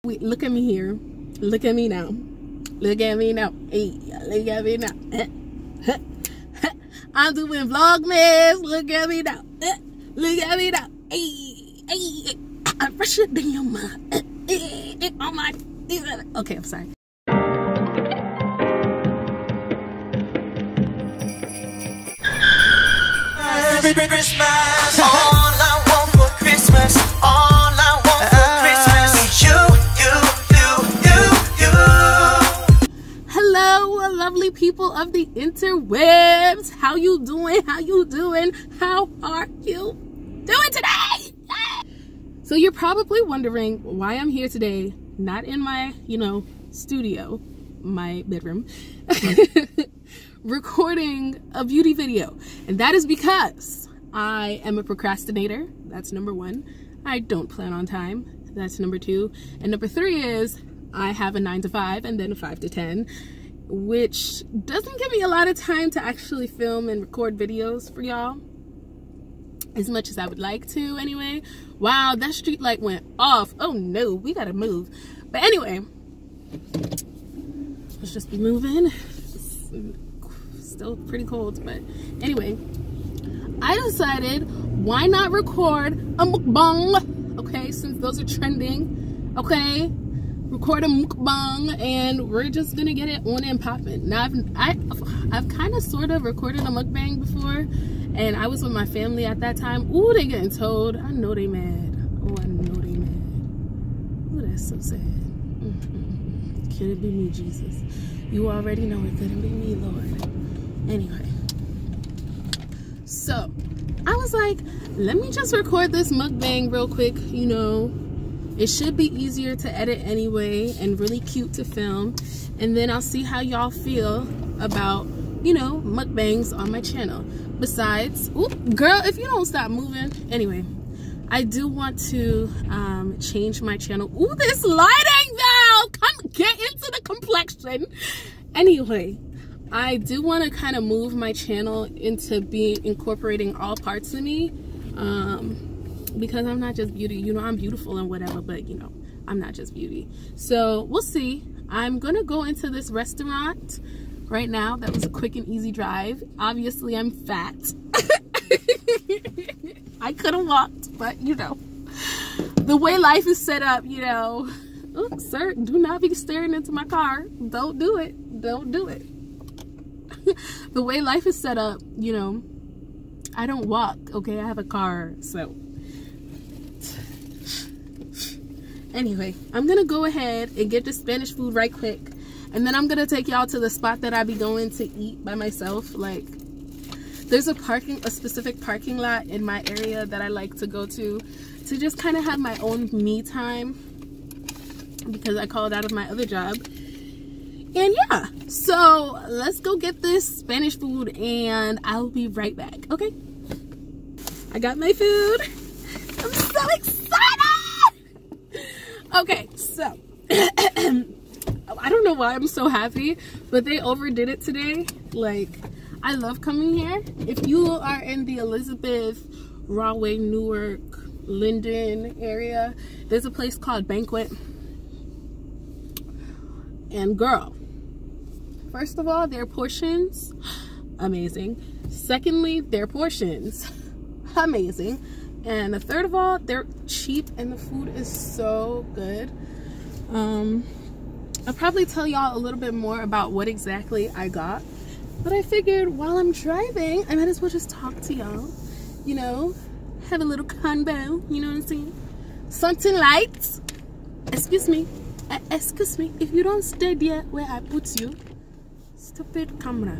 Wait, look at me here. Look at me now. Look at me now. Hey, look at me now. I'm doing vlogmas. Look at me now. Look at me now. Hey, hey, I'm fresher than your mom. Oh my. Okay, I'm sorry. Christmas, all I want for Christmas, all I want for Christmas is you. Hello, lovely people of the interwebs. How you doing? How you doing? How are you doing today? So you're probably wondering why I'm here today, not in my, studio, my bedroom, recording a beauty video. And that is because I am a procrastinator. That's number one. I don't plan on time. That's number two. And number three is I have a 9 to 5 and then a 5 to 10, which doesn't give me a lot of time to actually film and record videos for y'all as much as I would like to anyway. Wow, that street light went off. Oh no, we gotta move. But anyway, let's just be moving. It's still pretty cold, but anyway, I decided why not record a mukbang, okay, since those are trending, okay? Record a mukbang and we're just gonna get it on and popping. Now I've kind of sort of recorded a mukbang before, and I was with my family at that time. Ooh, they getting told. I know they mad. Oh, I know they mad. Ooh, that's so sad. Could it be me, Jesus? You already know it couldn't be me, Lord. Anyway, so I was like, let me just record this mukbang real quick. It should be easier to edit anyway and really cute to film, and then I'll see how y'all feel about mukbangs on my channel. Besides, ooh, girl, if you don't stop moving. Anyway, I do want to change my channel. Ooh, this lighting though, come get into the complexion. Anyway, I do want to kind of move my channel into incorporating all parts of me, because I'm not just beauty. I'm beautiful and whatever, but I'm not just beauty. So we'll see. I'm gonna go into this restaurant right now. That was a quick and easy drive. Obviously I'm fat. I could have walked, but the way life is set up, oops, sir, do not be staring into my car. Don't do it. Don't do it. The way life is set up, I don't walk, okay? I have a car, so. Anyway, I'm gonna go ahead and get the Spanish food right quick, and then I'm gonna take y'all to the spot that I be going to eat by myself. Like, there's a specific parking lot in my area that I like to go to just kind of have my own me time, because I called out of my other job. And yeah, so let's go get this Spanish food and I'll be right back. Okay, I got my food. I'm so excited. Okay, so I don't know why I'm so happy, but they overdid it today. Like, I love coming here. If you are in the Elizabeth, Rahway, Newark, Linden area, there's a place called Banquet. And girl, first of all, their portions, amazing. Secondly, their portions, amazing. And third of all, they're cheap and the food is so good. I'll probably tell y'all a little bit more about what exactly I got, but I figured while I'm driving, I might as well just talk to y'all, have a little convo, you know what I'm saying? Something light. Excuse me, if you don't stay there where I put you. Stupid camera.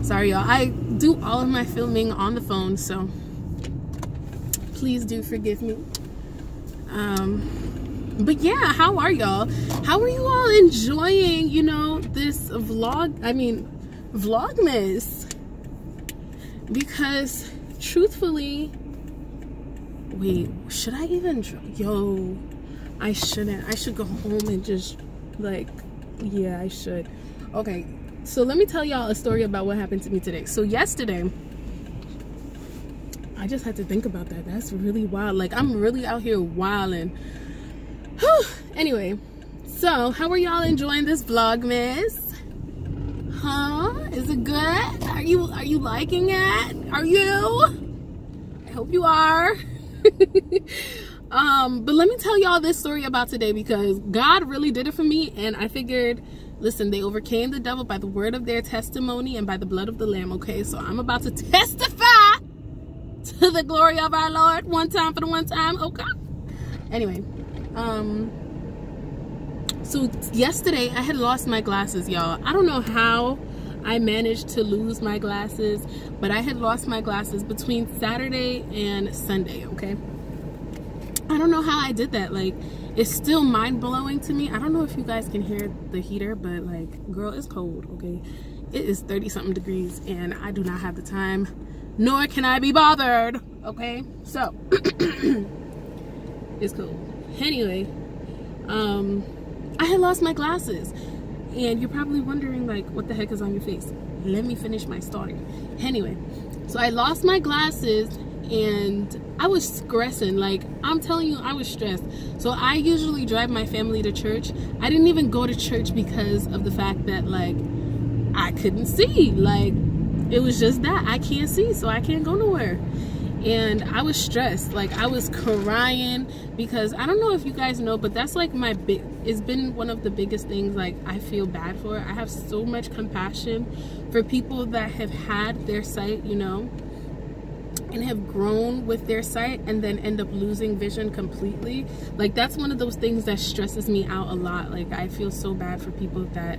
Sorry y'all, I do all of my filming on the phone, so please do forgive me. But yeah, how are y'all? How are you all enjoying, this vlogmas? Because truthfully, wait, should I even, I shouldn't. I should go home and just yeah, I should. Okay, so let me tell y'all a story about what happened to me today. So yesterday, I just had to think about that. That's really wild. Like, I'm really out here wilding. Anyway, so how are y'all enjoying this vlogmas? Huh? Is it good? Are you liking it? Are you? I hope you are. But let me tell y'all this story about today, because God really did it for me, and I figured, listen, they overcame the devil by the word of their testimony and by the blood of the Lamb, okay? So I'm about to testify to the glory of our Lord one time for the one time, okay? Anyway, so yesterday I had lost my glasses, y'all. I don't know how I managed to lose my glasses, but I had lost my glasses between Saturday and Sunday, okay? I don't know how I did that. Like, it's still mind-blowing to me. I don't know if you guys can hear the heater, but like, girl, it's cold, okay? It is 30-something degrees, and I do not have the time, nor can I be bothered, okay? So, it's cold. Anyway, I had lost my glasses, and you're probably wondering, like, what the heck is on your face? Let me finish my story. Anyway, so I lost my glasses, and I was stressing. Like, I'm telling you, I was stressed. So I usually drive my family to church. I didn't even go to church because of the fact that, like, I couldn't see. Like, it was just that I can't see, so I can't go nowhere. And I was stressed. Like, I was crying because I don't know if you guys know, but that's like it's been one of the biggest things, like, I feel bad for. I have so much compassion for people that have had their sight, you know, and have grown with their sight and then end up losing vision completely. Like, that's one of those things that stresses me out a lot. Like, I feel so bad for people that,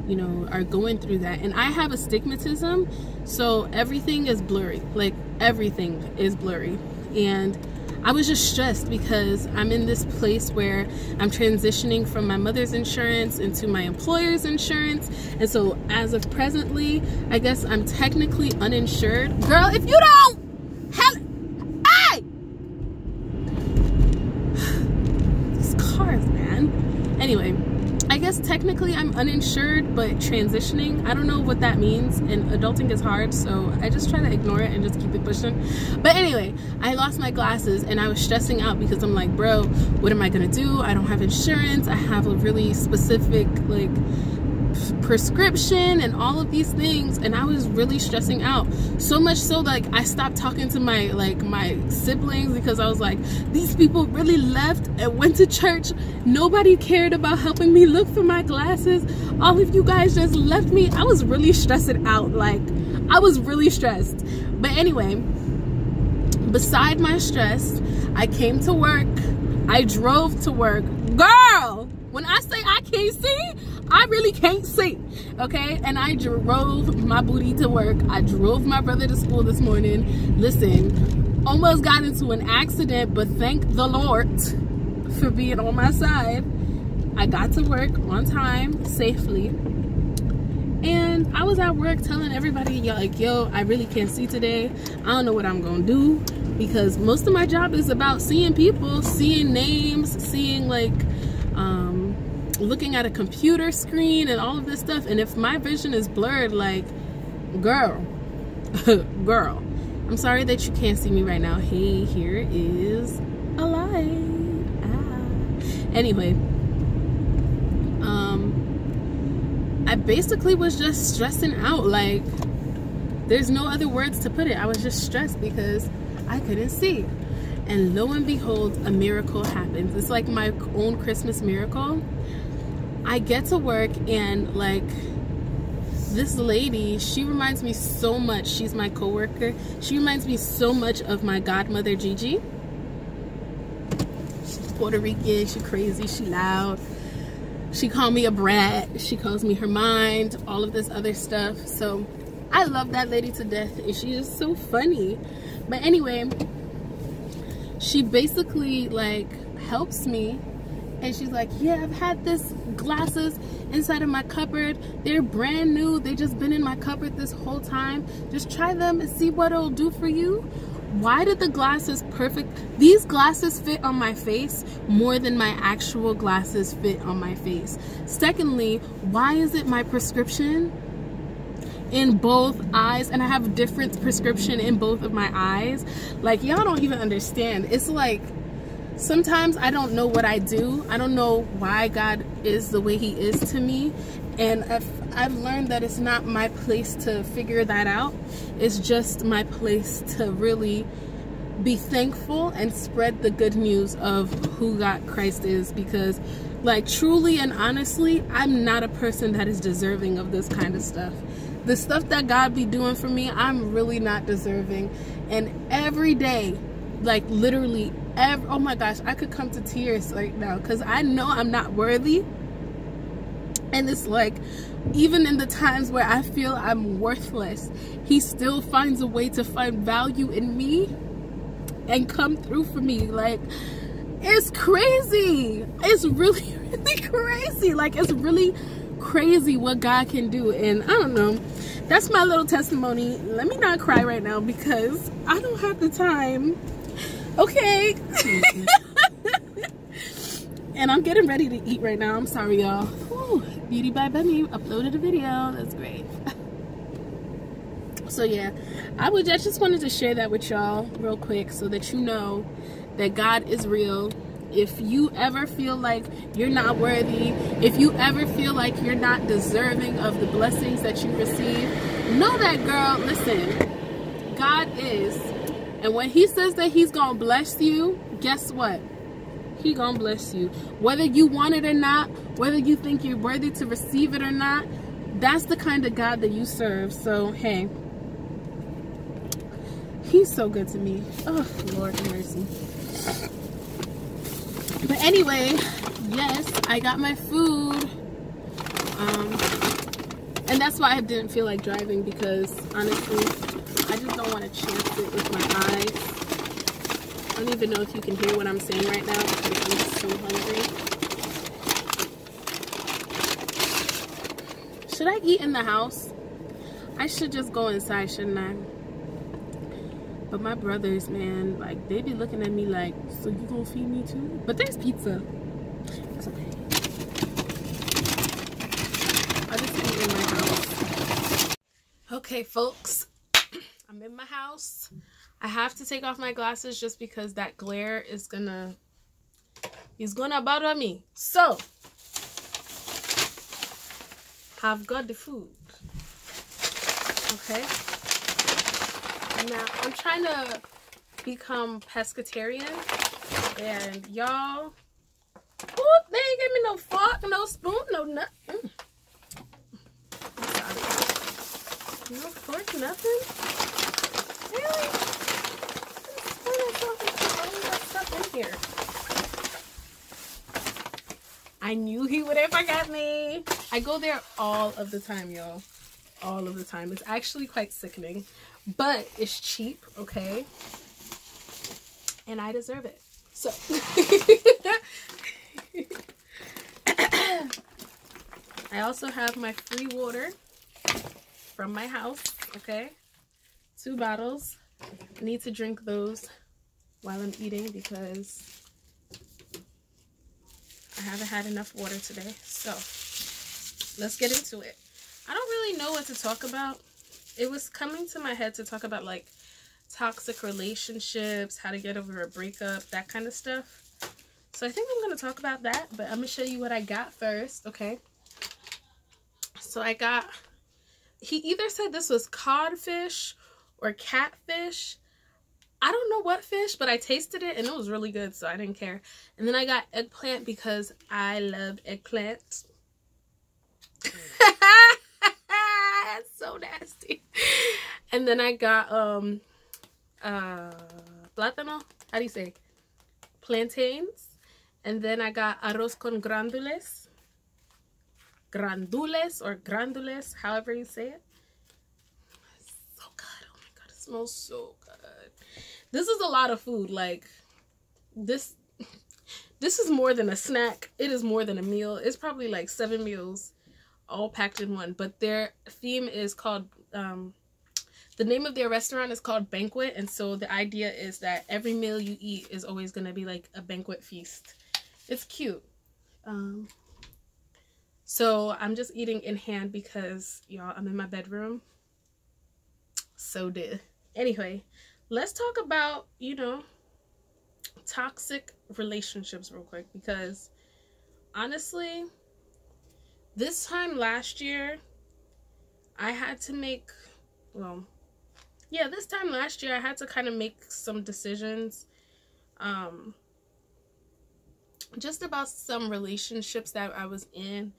you know, are going through that. And I have astigmatism, so everything is blurry. Like, everything is blurry. And I was just stressed because I'm in this place where I'm transitioning from my mother's insurance into my employer's insurance. And so as of presently, I guess I'm technically uninsured. Girl, if you don't have, hey! These cars, man. Anyway, I guess technically I'm uninsured, but transitioning, I don't know what that means, and adulting is hard, so I just try to ignore it and just keep it pushing. But anyway, I lost my glasses, and I was stressing out because I'm like, bro, what am I gonna do? I don't have insurance. I have a really specific, like, prescription and all of these things, and I was really stressing out. So much so, like, I stopped talking to my siblings because I was like, these people really left and went to church. Nobody cared about helping me look for my glasses. All of you guys just left me. I was really stressing out. Like, I was really stressed. But anyway, beside my stress, I came to work. I drove to work. Girl, when I say I can't see, I really can't see, okay? And I drove my booty to work. I drove my brother to school this morning. Listen, almost got into an accident, but thank the Lord for being on my side. I got to work on time, safely. And I was at work telling everybody, like, yo, I really can't see today. I don't know what I'm gonna do, because most of my job is about seeing people, seeing names, seeing, like, looking at a computer screen and all of this stuff. And if my vision is blurred, like, girl, girl, I'm sorry that you can't see me right now. Hey, here is a light. Anyway, I basically was just stressing out. Like, there's no other words to put it. I was just stressed because I couldn't see. And lo and behold, a miracle happens. It's like my own Christmas miracle. I get to work, and, like, this lady, she reminds me so much. She's my coworker. She reminds me so much of my godmother, Gigi. She's Puerto Rican. She's crazy. She loud. She called me a brat. She calls me her mind. All of this other stuff. So I love that lady to death, and she is so funny. But anyway, she basically, like, helps me. And she's like, yeah, I've had this glasses inside of my cupboard. They're brand new. They just been in my cupboard this whole time. Just try them and see what it'll do for you. Why did the glasses these glasses fit on my face more than my actual glasses fit on my face? Secondly, why is it my prescription in both eyes, and I have a different prescription in both of my eyes? Like, y'all don't even understand. It's like, sometimes I don't know what I do. I don't know why God is the way he is to me. And I've learned that it's not my place to figure that out. It's just my place to really be thankful and spread the good news of who God Christ is, because like truly and honestly, I'm not a person that is deserving of this kind of stuff. The stuff that God be doing for me, I'm really not deserving. And every day, like literally oh my gosh, I could come to tears right now because I know I'm not worthy. And it's like, even in the times where I feel I'm worthless, he still finds a way to find value in me and come through for me. Like, it's crazy. It's really, really crazy. Like, it's really crazy what God can do. And I don't know, that's my little testimony. Let me not cry right now because I don't have the time. Okay. And I'm getting ready to eat right now. I'm sorry, y'all. Beauty by Bunny uploaded a video. That's great. So yeah, I just wanted to share that with y'all real quick so that you know that God is real. If you ever feel like you're not worthy, if you ever feel like you're not deserving of the blessings that you receive, know that, girl, listen, God is. And when he says that he's gonna bless you, guess what? He gonna bless you. Whether you want it or not, whether you think you're worthy to receive it or not, that's the kind of God that you serve. So, hey, he's so good to me. Oh, Lord have mercy. But anyway, yes, I got my food. And that's why I didn't feel like driving, because honestly, I just don't want to chance it with my eyes. I don't even know if you can hear what I'm saying right now because I'm just so hungry. Should I eat in the house? I should just go inside, shouldn't I? But my brothers, man, like, they be looking at me like, so you gonna feed me too? But there's pizza. That's okay. I'll just eat in my house. Okay, folks. I'm in my house. I have to take off my glasses just because that glare is he's gonna bother me. So, I've got the food. Okay. Now, I'm trying to become pescatarian. And y'all, they ain't give me no fork, no spoon, no nothing. No fork, nothing? Really? In here. I knew he would have forgot me. I go there all of the time, y'all. All of the time. It's actually quite sickening, but it's cheap, okay? And I deserve it. So I also have my free water from my house, okay? 2 bottles. I need to drink those while I'm eating because I haven't had enough water today. So let's get into it. I don't really know what to talk about. It was coming to my head to talk about like toxic relationships, how to get over a breakup, that kind of stuff. So I think I'm going to talk about that, but I'm going to show you what I got first, okay? So I got, he either said this was codfish or catfish. I don't know what fish, but I tasted it and it was really good, so I didn't care. And then I got eggplant because I love eggplant. That's so nasty. And then I got plátano. How do you say? Plantains. And then I got arroz con grandules. Grandules or grandules, however you say it. It's so good. Oh my god, it smells so good. This is a lot of food. Like this is more than a snack. It is more than a meal. It's probably like 7 meals all packed in one. But their theme is called the name of their restaurant is called Banquet, and so the idea is that every meal you eat is always going to be like a banquet feast. It's cute. So I'm just eating in hand because, y'all, I'm in my bedroom. So anyway, let's talk about, you know, toxic relationships real quick, because honestly, this time last year, I had to make, this time last year, I had to kind of make some decisions, just about some relationships that I was in,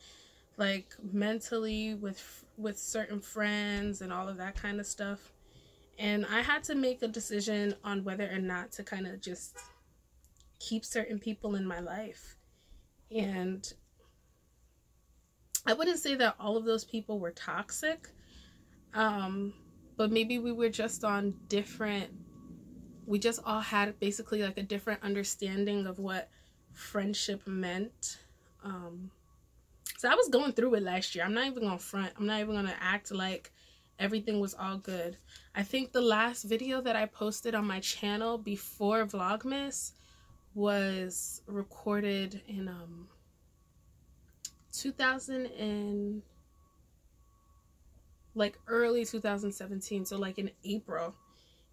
like mentally with certain friends and all of that kind of stuff. And I had to make a decision on whether or not to kind of just keep certain people in my life. And I wouldn't say that all of those people were toxic, but maybe we were just on different, we just all had basically like a different understanding of what friendship meant. So I was going through it last year. I'm not even gonna front. I'm not even gonna act like everything was all good. I think the last video that I posted on my channel before Vlogmas was recorded in early 2017, so like in April.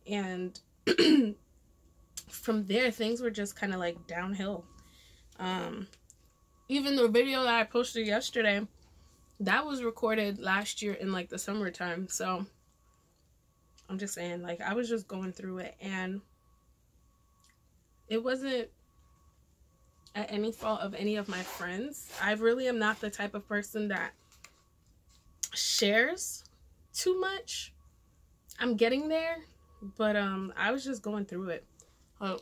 And from there things were just kind of like downhill. Even the video that I posted yesterday, that was recorded last year in like the summertime. So I'm just saying, like, I was just going through it, and it wasn't at any fault of any of my friends. I really am not the type of person that shares too much. I'm getting there, but I was just going through it. Oh.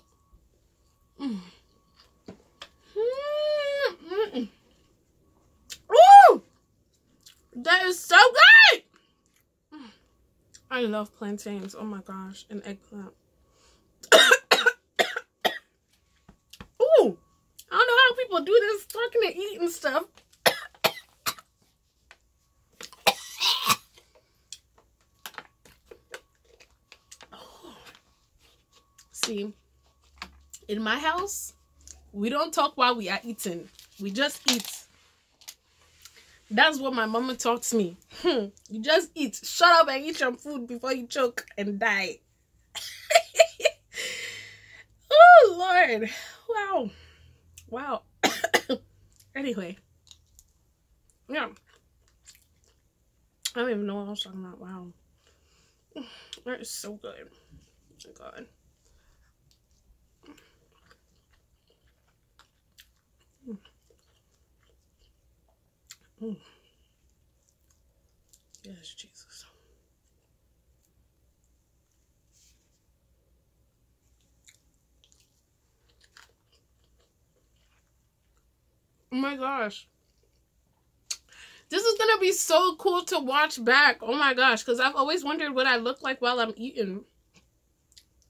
Ooh! That is so good! I love plantains. Oh my gosh. And eggplant. Ooh! I don't know how people do this, talking and eating stuff. See, in my house, we don't talk while we are eating. We just eat. That's what my mama taught me. You just eat. Shut up and eat your food before you choke and die. Oh, Lord. Wow. Wow. Anyway. Yeah. I don't even know what I was talking about. Wow. That is so good. Oh, my God. Yes, Jesus. Oh my gosh. This is gonna be so cool to watch back. Oh my gosh, because I've always wondered what I look like while I'm eating.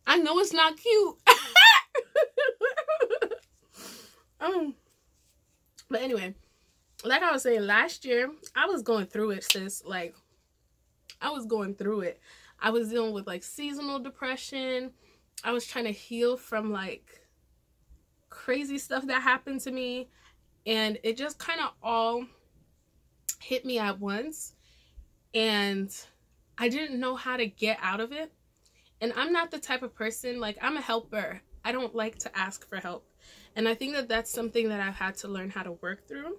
I know it's not cute. But anyway, like I was saying, last year, I was going through it, sis. Like, I was going through it. I was dealing with, like, seasonal depression. I was trying to heal from, like, crazy stuff that happened to me. And it just kind of all hit me at once. And I didn't know how to get out of it. And I'm not the type of person, like, I'm a helper. I don't like to ask for help. And I think that that's something that I've had to learn how to work through.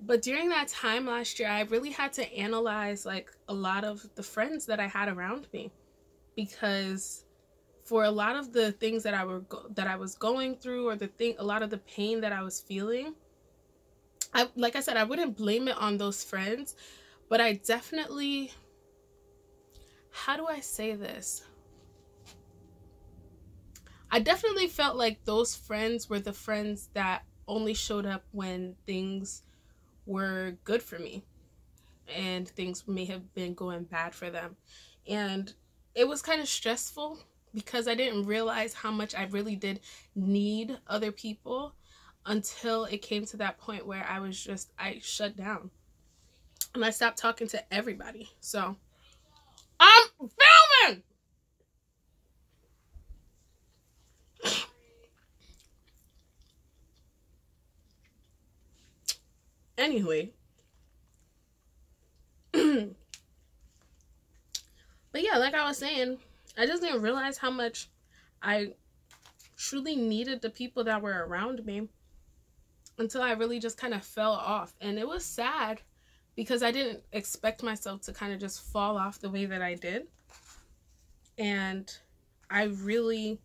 But during that time last year, I really had to analyze, like, a lot of the friends that I had around me. Because for a lot of the things that I was going through, or a lot of the pain that I was feeling, like I said, I wouldn't blame it on those friends. But I definitely, how do I say this? I definitely felt like those friends were the friends that only showed up when things were good for me and things may have been going bad for them. And it was kind of stressful because I didn't realize how much I really did need other people until it came to that point where I shut down and I stopped talking to everybody. So I'm filming. Anyway, but yeah, like I was saying, I just didn't realize how much I truly needed the people that were around me until I really just kind of fell off. And it was sad because I didn't expect myself to kind of just fall off the way that I did. And it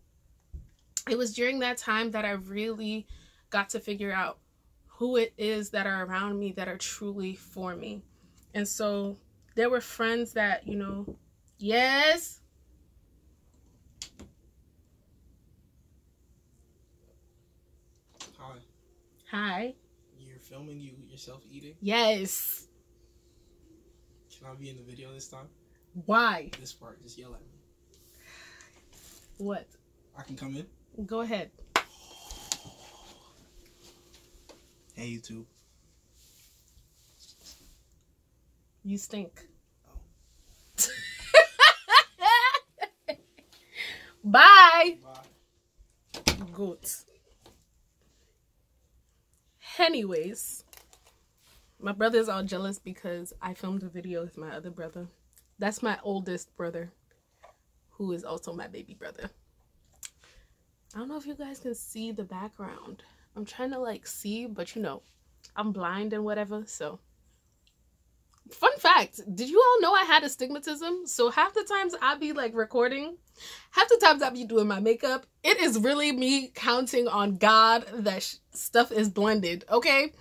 was during that time that I really got to figure out who it is that are around me that are truly for me. And so there were friends that, you know, yes. Hi. Hi. You're filming yourself eating? Yes. Can I be in the video this time? Why? This part, just yell at me. What? I can come in? Go ahead. Hey, YouTube. You stink. Oh. Bye. Bye. Good. Anyways, my brother's all jealous because I filmed a video with my other brother. That's my oldest brother, who is also my baby brother. I don't know if you guys can see the background. I'm trying to like see, but you know, I'm blind and whatever. So, fun fact, did you all know I had astigmatism? So half the times I be like recording, half the times I be doing my makeup. It is really me counting on God that stuff is blended, okay?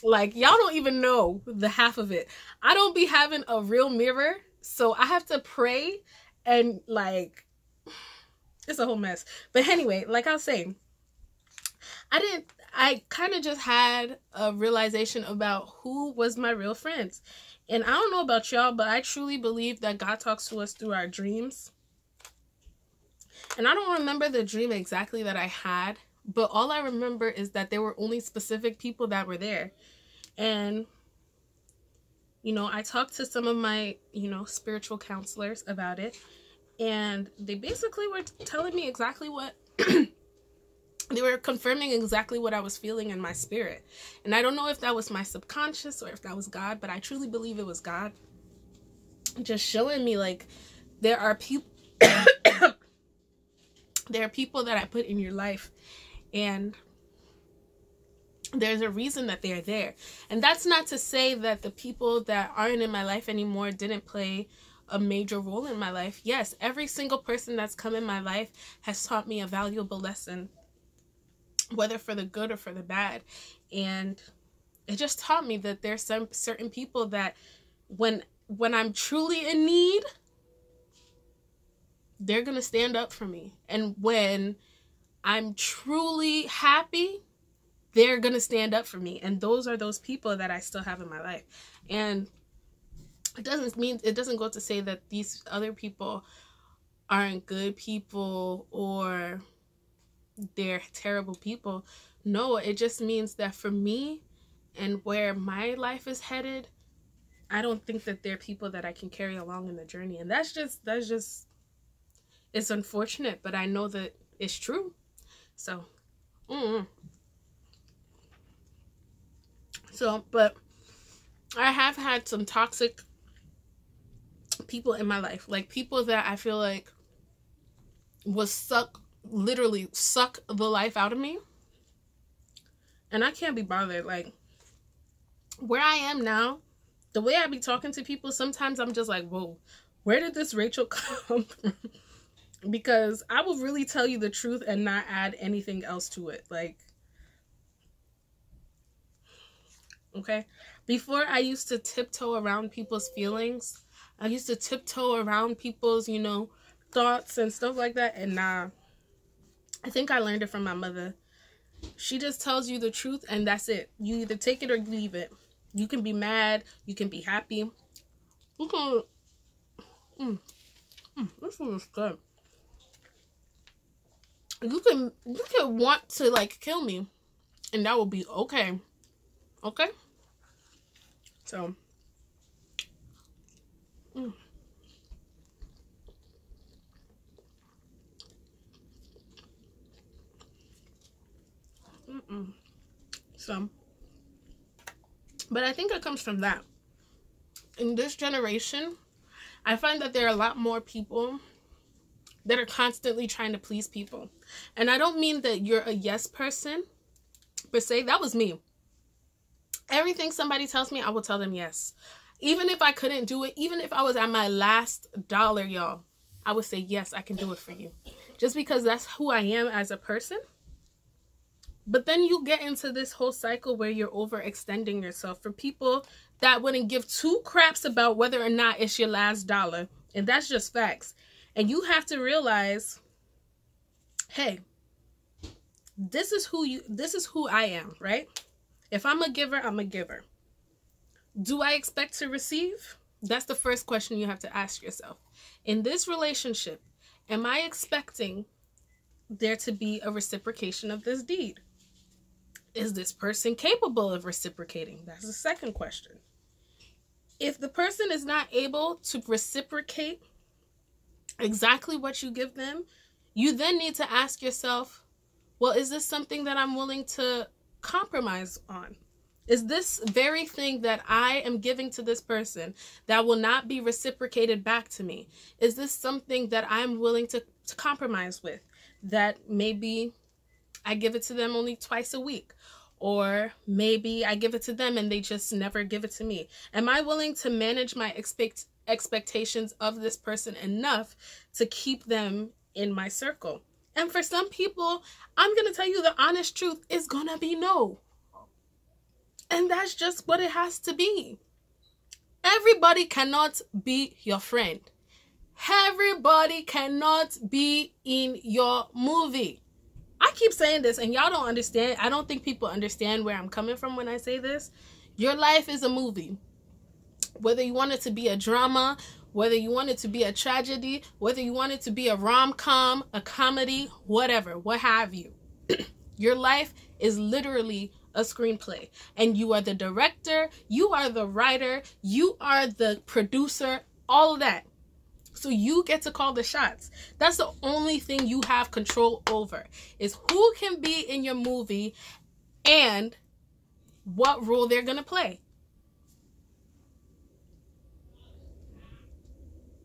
Like, y'all don't even know the half of it. I don't be having a real mirror, so I have to pray and like, it's a whole mess. But anyway, like I was saying, I kind of just had a realization about who was my real friends. And I don't know about y'all, but I truly believe that God talks to us through our dreams. And I don't remember the dream exactly that I had, but all I remember is that there were only specific people that were there. And, you know, I talked to some of my, you know, spiritual counselors about it. And they basically were telling me exactly what, they were confirming exactly what I was feeling in my spirit. And I don't know if that was my subconscious or if that was God, but I truly believe it was God. Just showing me like, there are people, there are people that I put in your life and there's a reason that they're there. And that's not to say that the people that aren't in my life anymore didn't play a major role in my life. Yes, every single person that's come in my life has taught me a valuable lesson, whether for the good or for the bad. And it just taught me that there's some certain people that when I'm truly in need, they're gonna stand up for me. And when I'm truly happy, they're gonna stand up for me. And those are those people that I still have in my life. And it doesn't go to say that these other people aren't good people or they're terrible people. No, it just means that for me and where my life is headed, I don't think that they're people that I can carry along in the journey. And that's just it's unfortunate, but I know that it's true. So but I have had some toxic people in my life, like people that I feel like literally suck the life out of me, and I can't be bothered. Like, where I am now, the way I be talking to people, sometimes I'm just like, whoa, where did this Rachel come from? Because I will really tell you the truth and not add anything else to it. Like, okay, before I used to tiptoe around people's feelings. I used to tiptoe around people's, you know, thoughts and stuff like that. And nah, I think I learned it from my mother. She just tells you the truth and that's it. You either take it or leave it. You can be mad. You can be happy. You can... this one is good. You can want to, like, kill me. And that will be okay. Okay? So... So, but I think it comes from that. In this generation, I find that there are a lot more people that are constantly trying to please people. And I don't mean that you're a yes person per se. That was me. Everything somebody tells me, I will tell them yes. Even if I couldn't do it, even if I was at my last dollar, y'all, I would say, yes, I can do it for you. Just because that's who I am as a person. But then you get into this whole cycle where you're overextending yourself for people that wouldn't give two craps about whether or not it's your last dollar. And that's just facts. And you have to realize, hey, this is who I am, right? If I'm a giver, I'm a giver. Do I expect to receive? That's the first question you have to ask yourself. In this relationship, am I expecting there to be a reciprocation of this deed? Is this person capable of reciprocating? That's the second question. If the person is not able to reciprocate exactly what you give them, you then need to ask yourself, well, is this something that I'm willing to compromise on? Is this very thing that I am giving to this person that will not be reciprocated back to me? Is this something that I'm willing to compromise with? That maybe I give it to them only twice a week, or maybe I give it to them and they just never give it to me. Am I willing to manage my expectations of this person enough to keep them in my circle? And for some people, I'm going to tell you the honest truth, is going to be no. And that's just what it has to be. Everybody cannot be your friend. Everybody cannot be in your movie. I keep saying this and y'all don't understand. I don't think people understand where I'm coming from when I say this. Your life is a movie. Whether you want it to be a drama, whether you want it to be a tragedy, whether you want it to be a rom-com, a comedy, whatever, what have you. Your life is literally a screenplay, and you are the director, you are the writer, you are the producer, all of that. So you get to call the shots. That's the only thing you have control over, is who can be in your movie and what role they're gonna play.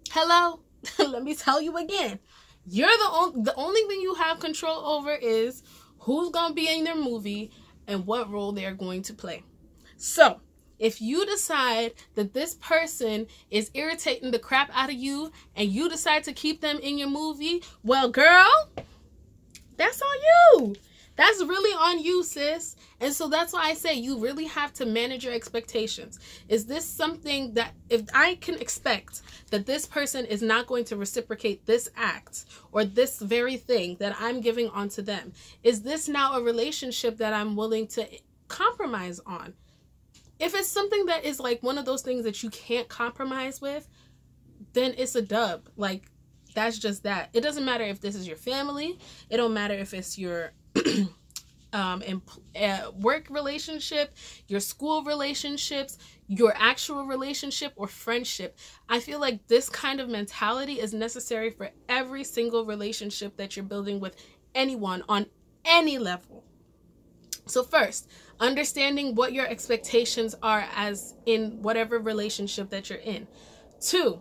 Hello? Let me tell you again. You're the only thing you have control over is who's gonna be in their movie and what role they're going to play. So if you decide that this person is irritating the crap out of you and you decide to keep them in your movie, well, girl, that's on you. That's really on you, sis. And so that's why I say you really have to manage your expectations. Is this something that, if I can expect that this person is not going to reciprocate this act or this very thing that I'm giving onto them, is this now a relationship that I'm willing to compromise on? If it's something that is like one of those things that you can't compromise with, then it's a dub. Like, that's just that. It doesn't matter if this is your family. It don't matter if it's your work relationship, your school relationships, your actual relationship or friendship. I feel like this kind of mentality is necessary for every single relationship that you're building with anyone on any level. So first, understanding what your expectations are as in whatever relationship that you're in. 2,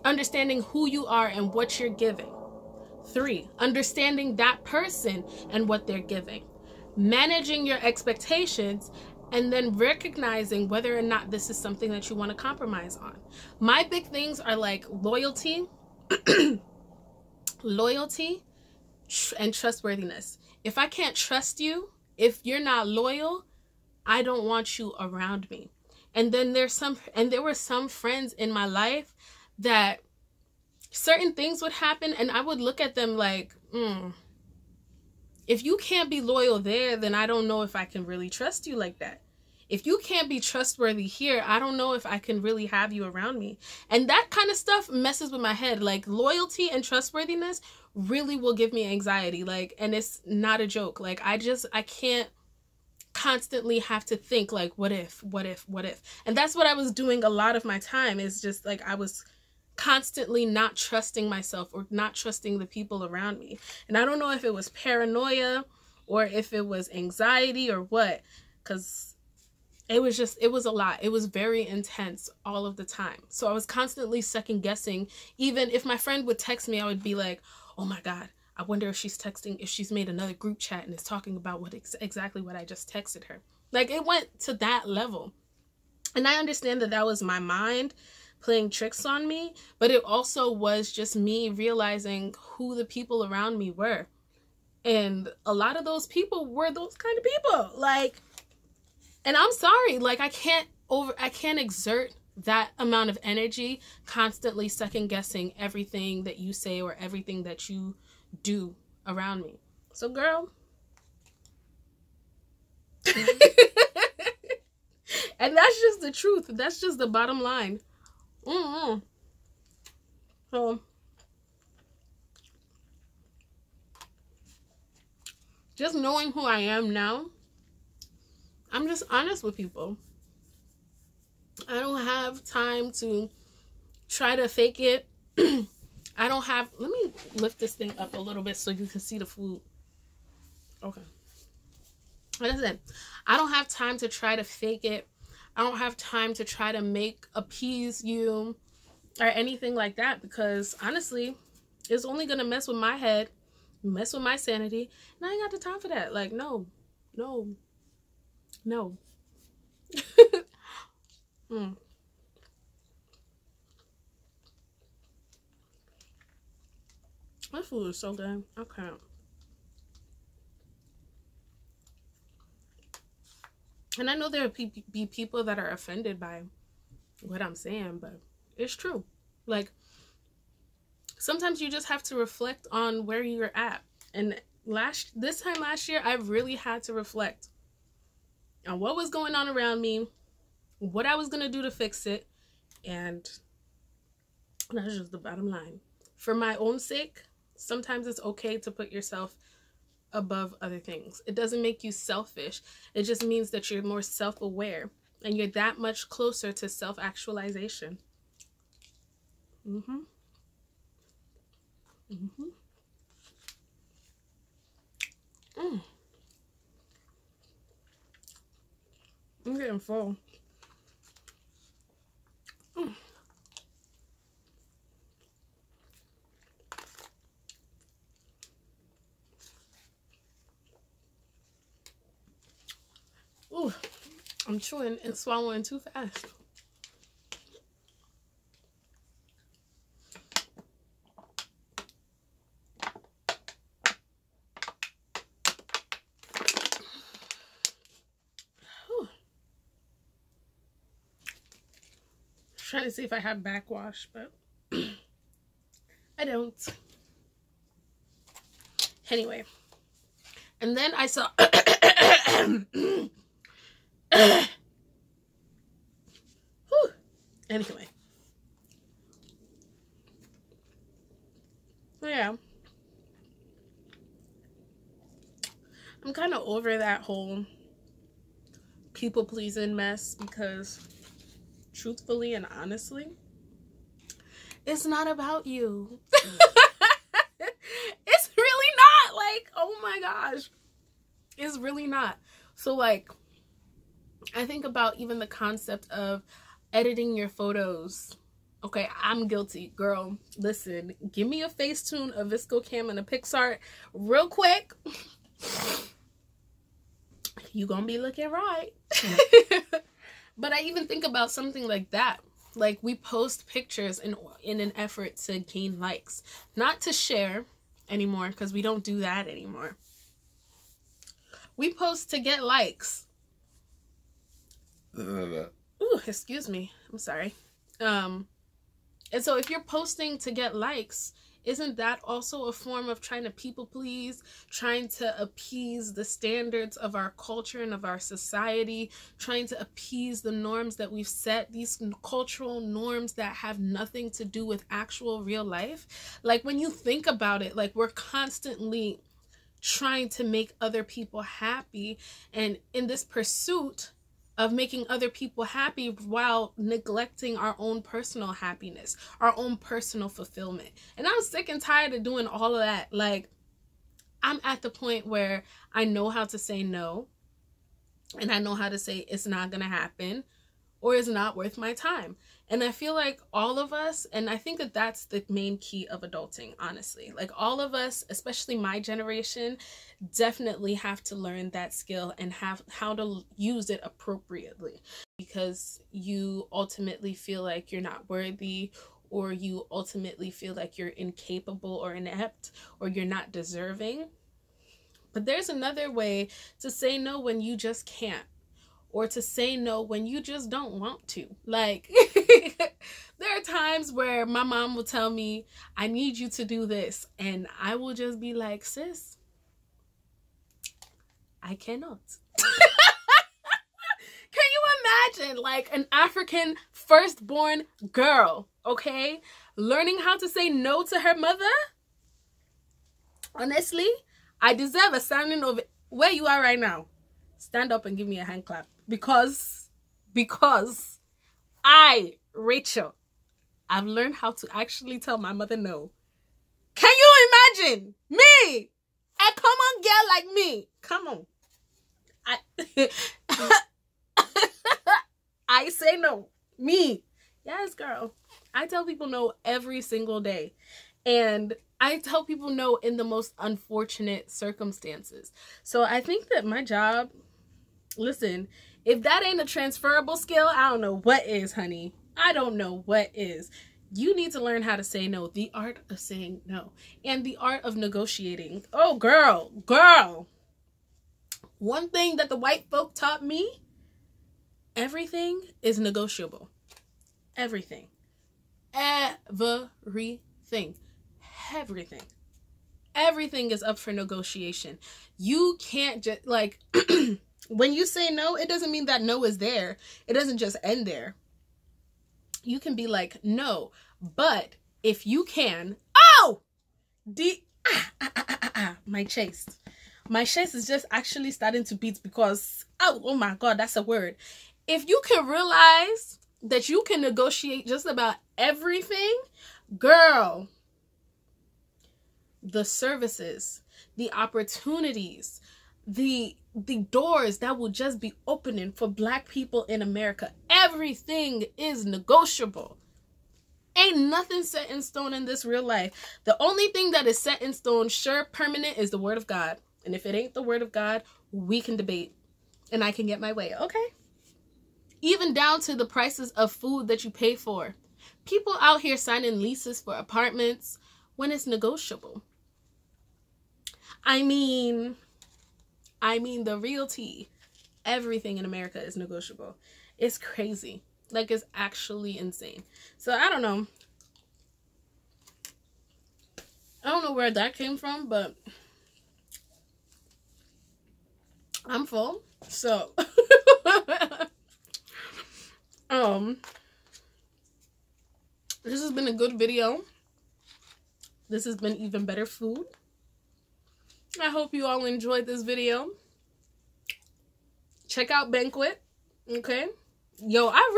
understanding who you are and what you're giving. 3, understanding that person and what they're giving. Managing your expectations and then recognizing whether or not this is something that you want to compromise on. My big things are like loyalty, loyalty, and trustworthiness. If I can't trust you, if you're not loyal, I don't want you around me. And then there were some friends in my life that certain things would happen and I would look at them like, if you can't be loyal there, then I don't know if I can really trust you like that. If you can't be trustworthy here, I don't know if I can really have you around me. And that kind of stuff messes with my head. Like, loyalty and trustworthiness really will give me anxiety. Like, and it's not a joke. Like, I can't constantly have to think like, what if? And that's what I was doing a lot of my time, is just like I was constantly not trusting myself or not trusting the people around me. And I don't know if it was paranoia or if it was anxiety or what, because it was a lot. It was very intense all of the time. So I was constantly second guessing. Even if my friend would text me, I would be like, oh my God, I wonder if she's texting, if she's made another group chat and is talking about what exactly what I just texted her. Like, it went to that level. And I understand that that was my mind playing tricks on me, but it also was just me realizing who the people around me were. And a lot of those people were those kind of people. Like, and I'm sorry, like, I can't exert that amount of energy constantly second guessing everything that you say or everything that you do around me. So, girl. And that's just the truth. That's just the bottom line. So, just knowing who I am now, I'm just honest with people. I don't have time to try to fake it. I don't have, let me lift this thing up a little bit so you can see the food. Okay. Like I said, I don't have time to try to fake it. I don't have time to try to appease you or anything like that, because honestly, it's only going to mess with my head, mess with my sanity, and I ain't got the time for that. Like, no. This food is so good. I can't. And I know there will be people that are offended by what I'm saying, but it's true. Like, sometimes you just have to reflect on where you're at. And this time last year, I really had to reflect on what was going on around me, what I was going to do to fix it, and that's just the bottom line. For my own sake, sometimes it's okay to put yourself above other things. It doesn't make you selfish. It just means that you're more self-aware and you're that much closer to self-actualization. I'm getting full. Ooh, I'm chewing and swallowing too fast. Whew. Trying to see if I have backwash, but I don't. Anyway, and then I saw anyway, yeah, I'm kind of over that whole people pleasing mess, because truthfully and honestly, it's not about you. It's really not. Like, oh my gosh, it's really not. So, like, I think about even the concept of editing your photos. Okay, I'm guilty, girl. Listen, give me a Facetune, a ViscoCam, and a PixArt real quick. You gonna be looking right. But I even think about something like that. Like, we post pictures in an effort to gain likes, not to share anymore, because we don't do that anymore. We post to get likes. Ooh, excuse me. I'm sorry. And so if you're posting to get likes, isn't that also a form of trying to people please, trying to appease the standards of our culture and of our society, trying to appease the norms that we've set, these cultural norms that have nothing to do with actual real life? Like, when you think about it, like, we're constantly trying to make other people happy, and in this pursuit of making other people happy while neglecting our own personal happiness, our own personal fulfillment. And I'm sick and tired of doing all of that. Like, I'm at the point where I know how to say no, and I know how to say it's not gonna happen, or is not worth my time. And I feel like all of us, and I think that that's the main key of adulting, honestly. Like all of us, especially my generation, definitely have to learn that skill and have how to use it appropriately, because you ultimately feel like you're not worthy, or you ultimately feel like you're incapable or inept, or you're not deserving. But there's another way to say no when you just can't, or to say no when you just don't want to. Like, there are times where my mom will tell me, I need you to do this. And I will just be like, sis, I cannot. Can you imagine, like, an African firstborn girl, okay, learning how to say no to her mother? Honestly, I deserve a standing ovation. Where you are right now, stand up and give me a hand clap. Because I, Rachel, I've learned how to actually tell my mother no. Can you imagine me? A common girl like me. Come on. I say no. Me. Yes, girl. I tell people no every single day. And I tell people no in the most unfortunate circumstances. So I think that my job, listen, if that ain't a transferable skill, I don't know what is, honey. I don't know what is. You need to learn how to say no. The art of saying no. And the art of negotiating. Oh, girl. One thing that the white folk taught me, everything is negotiable. Everything. Everything. Everything is up for negotiation. You can't just, like, when you say no, it doesn't mean that no is there. It doesn't just end there. You can be like, no, but if you can, my chest. My chest is just actually starting to beat because, oh my God, that's a word. If you can realize that you can negotiate just about everything, girl, the services, the opportunities, the doors that will just be opening for Black people in America, everything is negotiable. Ain't nothing set in stone in this real life. The only thing that is set in stone, sure, permanent, is the word of God. And if it ain't the word of God, we can debate and I can get my way, okay? Even down to the prices of food that you pay for. People out here signing leases for apartments when it's negotiable. I mean, the real tea. Everything in America is negotiable. It's crazy. Like, it's actually insane. So, I don't know. I don't know where that came from, but I'm full. So, this has been a good video. This has been even better food. I hope you all enjoyed this video. Check out Banquet, okay? Yo, I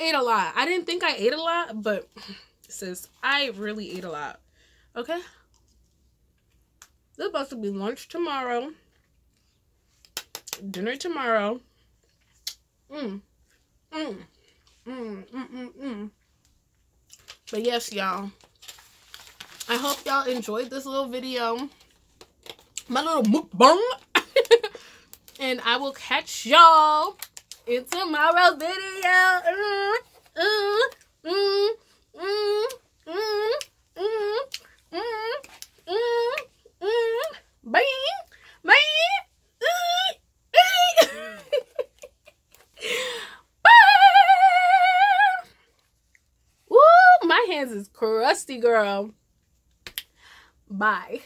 ate a lot. I didn't think I ate a lot, but sis, I really ate a lot, okay? This is supposed to be lunch tomorrow, dinner tomorrow. But yes, y'all, I hope y'all enjoyed this little video, my little mukbang. And I will catch y'all in tomorrow's video. Bye. Bye. Bye. Woo, my hands is crusty, girl. Bye.